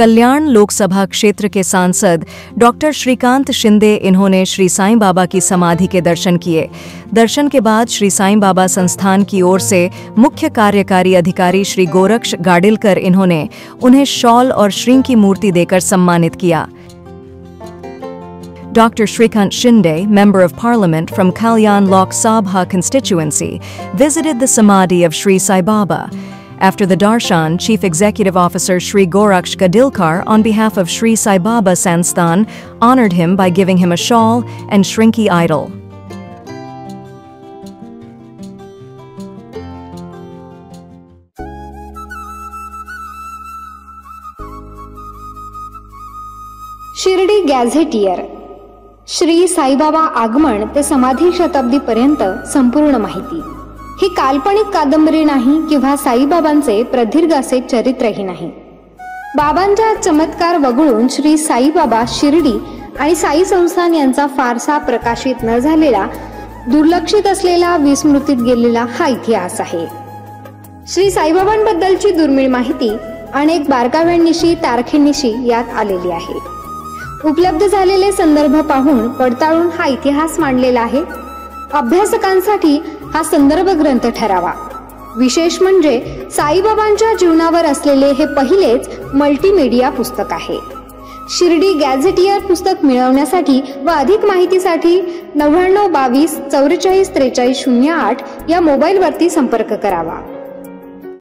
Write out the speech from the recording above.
कल्याण लोकसभा क्षेत्र के सांसद डॉक्टर श्रीकांत शिंदे इन्होंने श्री साईं बाबा की समाधि के दर्शन किए। दर्शन के बाद श्री साईं बाबा संस्थान की ओर से मुख्य कार्यकारी अधिकारी श्री गोरक्ष गाडिलकर इन्होंने उन्हें शॉल और श्री की मूर्ति देकर सम्मानित KIA. Dr. Shrikant Shinde, Member of Parliament from Kalyan Lok Sabha constituency, visited the Samadhi of Sri Sai Baba. After the darshan, Chief Executive Officer Shri Goraksh Gadilkar, on behalf of Sri Sai Baba Sansthan, honored him by giving him a shawl and Shrinki idol. Shirdi gazetteer Shri Saibaba आगमन ते समाधी शताब्दीपर्यंत संपूर्ण माहिती। ही काल्पनिक कादंबरी नाही किंवा साईबाबांचे प्रदीर्घ असे चरित्रही नाही। बाबांच्या चमत्कार वगळून श्री साईबाबा शिर्डी आणि साई संस्थान यांचा फारसा प्रकाशित न झालेला, दुर्लक्षित असलेला, विस्मृतीत गेलेला हा इतिहास आहे। श्री साईबाबांबद्दलची दुर्मिळ माहिती अनेक बारकाव्यांनिशी, तारखेनिशी यात आलेली आहे। उपलब्ध झालेले संदर्भ पाहून पडताळून हा इतिहास मांडलेला आहे। अभ्यासकांसाठी हा संदर्भ ग्रंथ ठरावा। विशेष म्हणजे साईबाबांच्या जीवनावर असलेले हे पहिलेच मल्टीमीडिया पुस्तक आहे। शिर्डी गॅझेटियर पुस्तक मिळवण्यासाठी व अधिक माहितीसाठी 99 22 44 43 08 या मोबाईलवरती संपर्क करावा।